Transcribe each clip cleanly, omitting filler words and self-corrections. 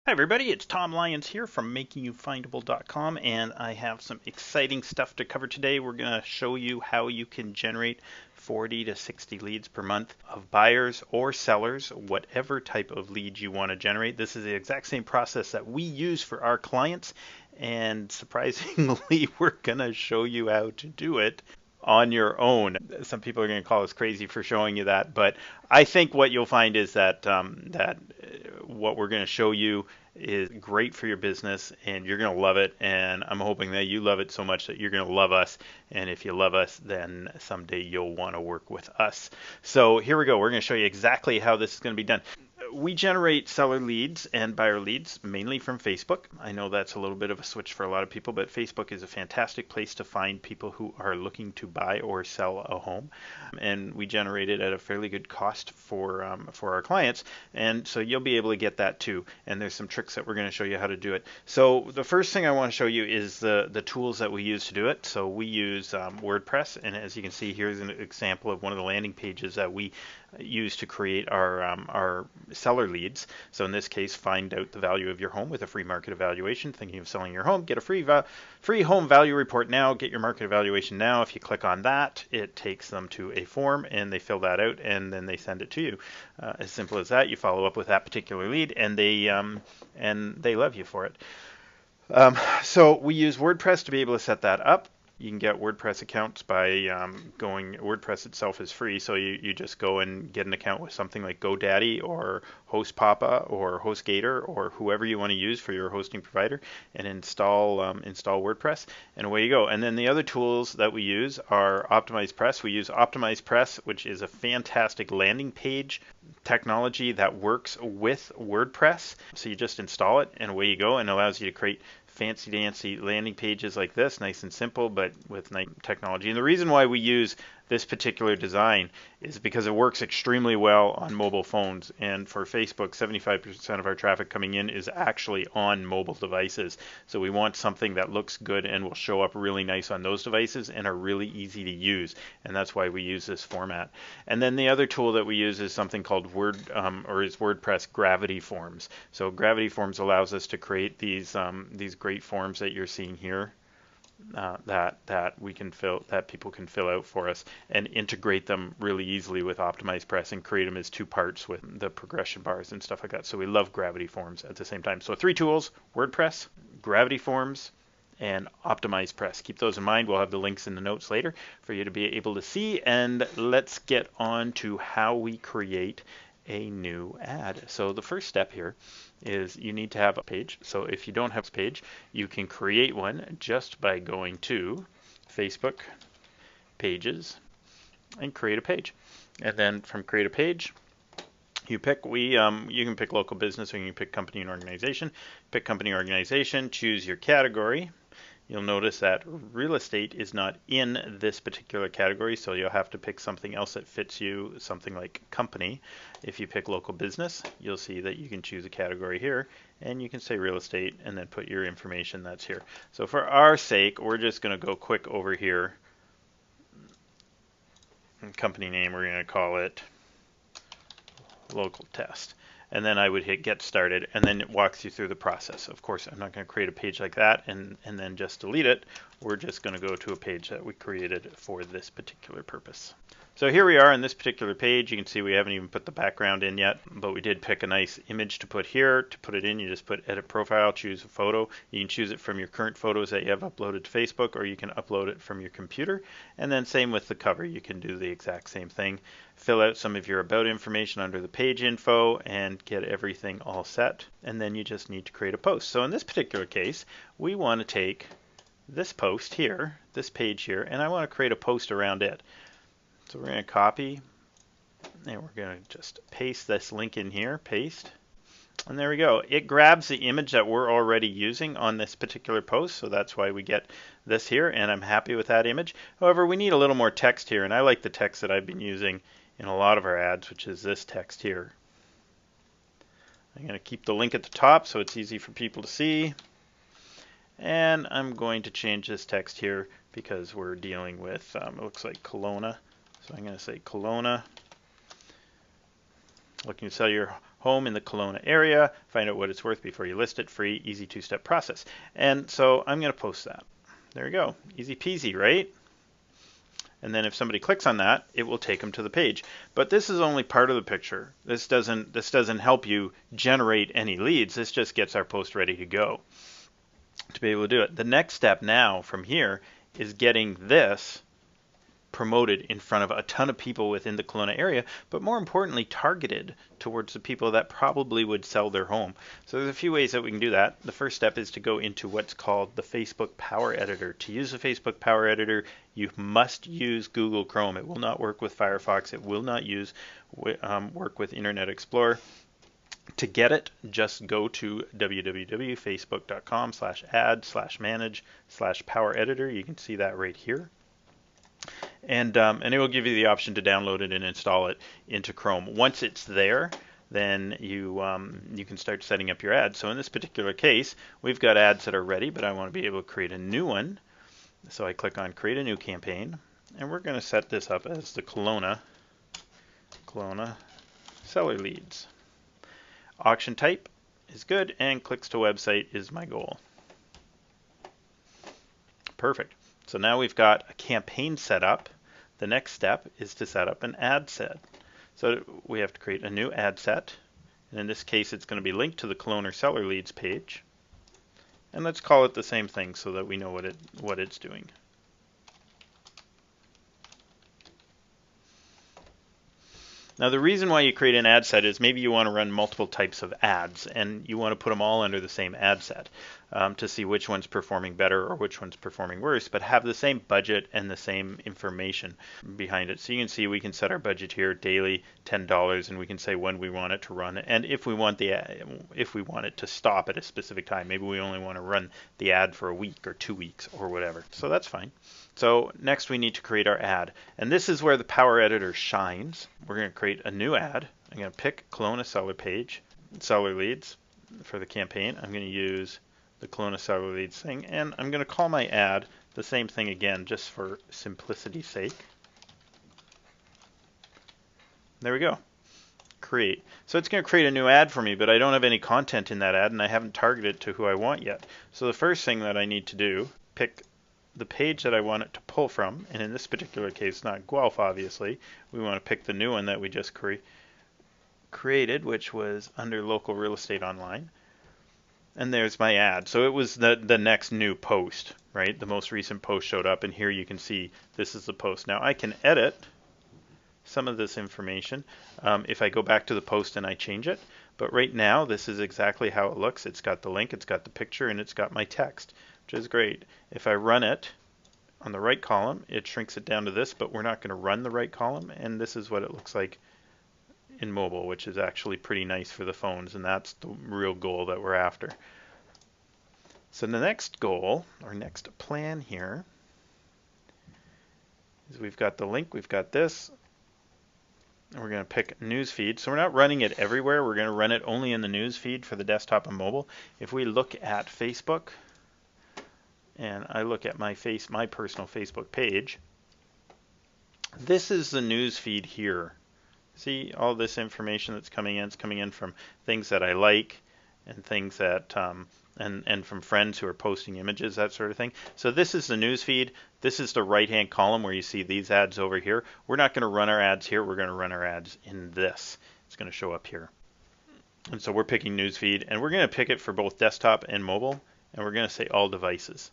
Hi everybody, it's Tom Lyons here from MakingYouFindable.com, and I have some exciting stuff to cover today. We're going to show you how you can generate 40 to 60 leads per month of buyers or sellers, whatever type of lead you want to generate. This is the exact same process that we use for our clients, and surprisingly, we're going to show you how to do it on your own. Some people are going to call us crazy for showing you that, but I think what you'll find is that what we're going to show you is great for your business, and you're going to love it. And I'm hoping that you love it so much that you're going to love us. And if you love us, then someday you'll want to work with us. So here we go. We're going to show you exactly how this is going to be done. We generate seller leads and buyer leads mainly from Facebook. I know that's a little bit of a switch for a lot of people, but Facebook is a fantastic place to find people who are looking to buy or sell a home. And we generate it at a fairly good cost for our clients. And so you'll be able to get that too. And there's some tricks that we're going to show you how to do it. So the first thing I want to show you is the tools that we use to do it. So we use WordPress. And as you can see, here's an example of one of the landing pages that we use to create our seller leads. So in this case, find out the value of your home with a free market evaluation. Thinking of selling your home, get a free home value report now, get your market evaluation now. If you click on that, it takes them to a form and they fill that out and then they send it to you. As simple as that. You follow up with that particular lead and they love you for it. So we use WordPress to be able to set that up. You can get WordPress accounts by WordPress itself is free, so you just go and get an account with something like GoDaddy or HostPapa or HostGator or whoever you want to use for your hosting provider, and install WordPress, and away you go. And then the other tools that we use are OptimizePress. We use OptimizePress, which is a fantastic landing page technology that works with WordPress. So you just install it, and away you go, and allows you to create fancy dancy landing pages like this, nice and simple, but with nice technology. And the reason why we use this particular design is because it works extremely well on mobile phones. And for Facebook, 75% of our traffic coming in is actually on mobile devices. So we want something that looks good and will show up really nice on those devices and are really easy to use. And that's why we use this format. And then the other tool that we use is something called WordPress Gravity Forms. So Gravity Forms allows us to create these great forms that you're seeing here. That people can fill out for us and integrate them really easily with OptimizePress and create them as two parts with the progression bars and stuff like that. So we love Gravity Forms at the same time. So 3 tools: WordPress, Gravity Forms, and OptimizePress. Keep those in mind. We'll have the links in the notes later for you to be able to see. And let's get on to how we create a new ad. So the first step here is you need to have a page. So if you don't have a page, you can create one just by going to Facebook Pages and create a page. And then from create a page, you can pick local business or you can pick company and organization. Pick company or organization, choose your category. You'll notice that real estate is not in this particular category, so you'll have to pick something else that fits you, something like company. If you pick local business, you'll see that you can choose a category here, and you can say real estate and then put your information that's here. So for our sake, we're just going to go quick over here. Company name, we're going to call it Local Test. And then I would hit get started, and then it walks you through the process. Of course, I'm not going to create a page like that and then just delete it. We're just going to go to a page that we created for this particular purpose. So here we are on this particular page. You can see we haven't even put the background in yet, but we did pick a nice image to put here. To put it in, you just put edit profile, choose a photo. You can choose it from your current photos that you have uploaded to Facebook, or you can upload it from your computer. And then same with the cover. You can do the exact same thing. Fill out some of your about information under the page info and get everything all set. And then you just need to create a post. So in this particular case, we want to take this post here, this page here, and I want to create a post around it. So we're going to copy, and we're going to just paste this link in here, paste, and there we go. It grabs the image that we're already using on this particular post, so that's why we get this here, and I'm happy with that image. However, we need a little more text here, and I like the text that I've been using in a lot of our ads, which is this text here. I'm going to keep the link at the top so it's easy for people to see. And I'm going to change this text here because we're dealing with, it looks like Kelowna. So I'm going to say Kelowna, looking to sell your home in the Kelowna area, find out what it's worth before you list it, free, easy two-step process. And so I'm going to post that. There we go, easy peasy, right? And then if somebody clicks on that, it will take them to the page. But this is only part of the picture. This doesn't help you generate any leads. This just gets our post ready to go to be able to do it. The next step now from here is getting this promoted in front of a ton of people within the Kelowna area, but more importantly, targeted towards the people that probably would sell their home. So there's a few ways that we can do that. The first step is to go into what's called the Facebook Power Editor. To use the Facebook Power Editor, you must use Google Chrome. It will not work with Firefox. It will not work with Internet Explorer. To get it, just go to www.facebook.com/add/manage/power editor. You can see that right here. And it will give you the option to download it and install it into Chrome. Once it's there, then you can start setting up your ads. So in this particular case, we've got ads that are ready, but I want to be able to create a new one. So I click on Create a New Campaign, and we're going to set this up as the Kelowna Seller Leads. Auction type is good, and clicks to website is my goal. Perfect. So now we've got a campaign set up. The next step is to set up an ad set. So we have to create a new ad set. And in this case, it's going to be linked to the Kelowna Seller Leads page. And let's call it the same thing so that we know what it's doing. Now the reason why you create an ad set is maybe you want to run multiple types of ads and you want to put them all under the same ad set to see which one's performing better or which one's performing worse, but have the same budget and the same information behind it. So you can see we can set our budget here daily, $10, and we can say when we want it to run, and if we want it to stop at a specific time. Maybe we only want to run the ad for a week or 2 weeks or whatever. So that's fine. So next we need to create our ad, and this is where the Power Editor shines. We're going to create a new ad. I'm going to pick Kelowna Seller Leads for the campaign. I'm going to use the Kelowna Seller Leads thing, and I'm going to call my ad the same thing again, just for simplicity's sake. There we go. Create. So it's going to create a new ad for me, but I don't have any content in that ad, and I haven't targeted it to who I want yet. So the first thing that I need to do, pick the page that I want it to pull from, and in this particular case, not Guelph, obviously. We want to pick the new one that we just created, which was under Local Real Estate Online. And there's my ad. So it was the next new post, right? The most recent post showed up, and here you can see this is the post. Now I can edit some of this information if I go back to the post and I change it. But right now, this is exactly how it looks. It's got the link, it's got the picture, and it's got my text, which is great. If I run it on the right column, it shrinks it down to this, but we're not going to run the right column, and this is what it looks like in mobile, which is actually pretty nice for the phones, and that's the real goal that we're after. So the next goal, or next plan here, is we've got the link, we've got this, and we're going to pick newsfeed. So we're not running it everywhere, we're going to run it only in the newsfeed for the desktop and mobile. If we look at Facebook, and I look at my personal Facebook page, this is the news feed here. See all this information that's coming in? It's coming in from things that I like and things that and from friends who are posting images, that sort of thing. So this is the news feed. This is the right-hand column where you see these ads over here. We're not going to run our ads here. We're going to run our ads in this. It's going to show up here. And so we're picking news feed, and we're going to pick it for both desktop and mobile, and we're going to say all devices.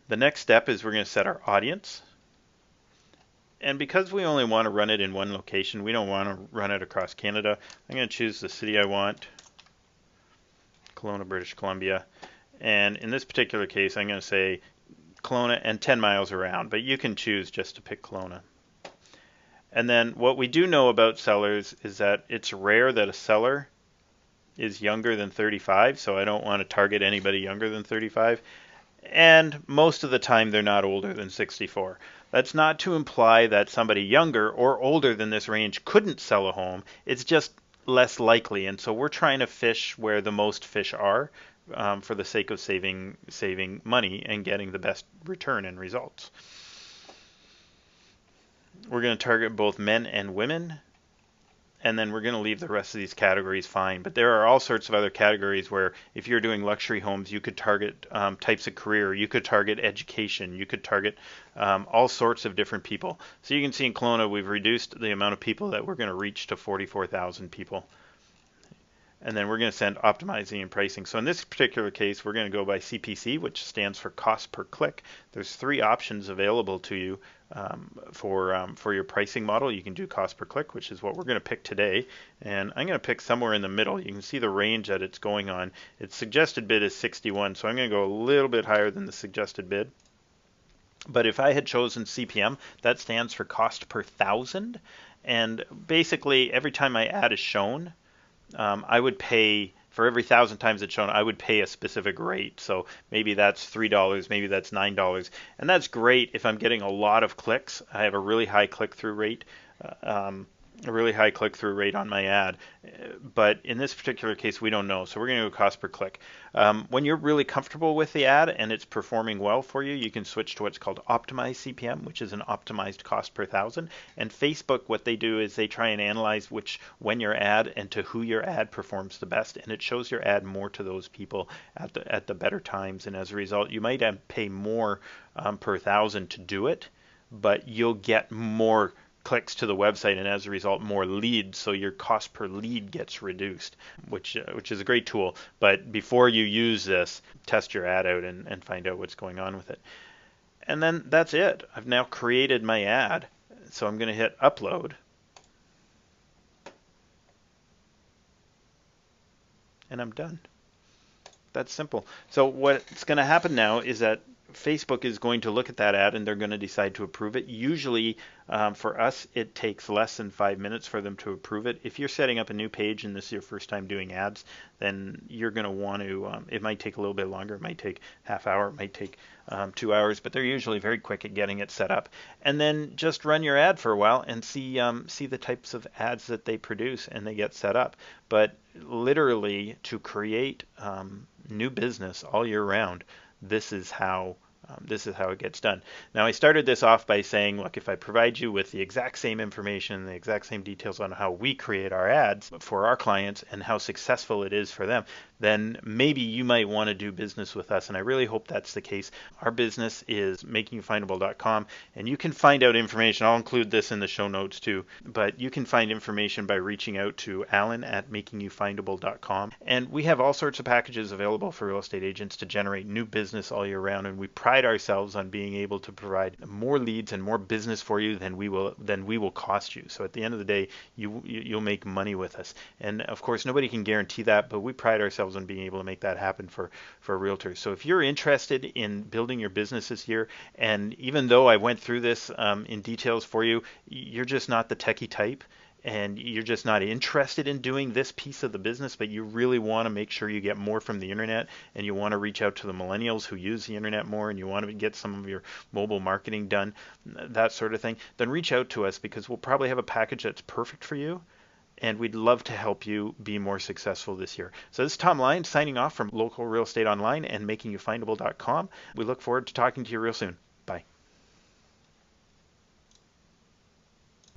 The next step is we're going to set our audience. And because we only want to run it in one location, we don't want to run it across Canada, I'm going to choose the city I want, Kelowna, British Columbia. And in this particular case, I'm going to say Kelowna and 10 miles around, but you can choose just to pick Kelowna. And then what we do know about sellers is that it's rare that a seller is younger than 35, so I don't want to target anybody younger than 35. And most of the time they're not older than 64. That's not to imply that somebody younger or older than this range couldn't sell a home. It's just less likely, and so we're trying to fish where the most fish are for the sake of saving money and getting the best return and results. We're going to target both men and women, and then we're going to leave the rest of these categories fine. But there are all sorts of other categories where if you're doing luxury homes, you could target types of career, you could target education, you could target all sorts of different people. So you can see in Kelowna, we've reduced the amount of people that we're going to reach to 44,000 people. And then we're going to send optimizing and pricing. So in this particular case, we're going to go by CPC, which stands for cost per click. There's 3 options available to you for your pricing model. You can do cost per click, which is what we're going to pick today. And I'm going to pick somewhere in the middle. You can see the range that it's going on. Its suggested bid is 61, so I'm going to go a little bit higher than the suggested bid. But if I had chosen CPM, that stands for cost per thousand. And basically, every time my ad is shown, I would pay, for every 1,000 times it's shown, I would pay a specific rate. So maybe that's $3, maybe that's $9. And that's great if I'm getting a lot of clicks. I have a really high click-through rate. On my ad, but in this particular case we don't know, so we're going to go cost per click. When you're really comfortable with the ad and it's performing well for you, you can switch to what's called optimized CPM, which is an optimized cost per thousand. And Facebook, what they do is they try and analyze when your ad and to who your ad performs the best, and it shows your ad more to those people at the better times, and as a result you might pay more per thousand to do it, but you'll get more clicks to the website, and as a result more leads, so your cost per lead gets reduced, which is a great tool. But before you use this, test your ad out and find out what's going on with it. And then that's it. I've now created my ad, so I'm going to hit upload, and I'm done. That's simple. So what's going to happen now is that Facebook is going to look at that ad and they're going to decide to approve it. Usually for us it takes less than 5 minutes for them to approve it. If you're setting up a new page and this is your first time doing ads, then you're going to want to, it might take a little bit longer, it might take half hour, it might take 2 hours, but they're usually very quick at getting it set up. And then just run your ad for a while and see the types of ads that they produce and they get set up. But literally to create new business all year round, this is how it gets done. Now I started this off by saying, look, if I provide you with the exact same information, the exact same details on how we create our ads for our clients and how successful it is for them, then maybe you might want to do business with us. And I really hope that's the case. Our business is makingyoufindable.com, and you can find out information. I'll include this in the show notes too, but you can find information by reaching out to Alan at makingyoufindable.com. And we have all sorts of packages available for real estate agents to generate new business all year round, and we pride ourselves on being able to provide more leads and more business for you than we will cost you. So at the end of the day, you'll make money with us. And of course, nobody can guarantee that, but we pride ourselves on being able to make that happen for realtors. So if you're interested in building your business this year, and even though I went through this in details for you, you're just not the techie type, and you're just not interested in doing this piece of the business, but you really want to make sure you get more from the internet, and you want to reach out to the millennials who use the internet more, and you want to get some of your mobile marketing done, that sort of thing, then reach out to us, because we'll probably have a package that's perfect for you, and we'd love to help you be more successful this year. So this is Tom Lyons signing off from Local Real Estate Online and makingyoufindable.com. We look forward to talking to you real soon. Bye.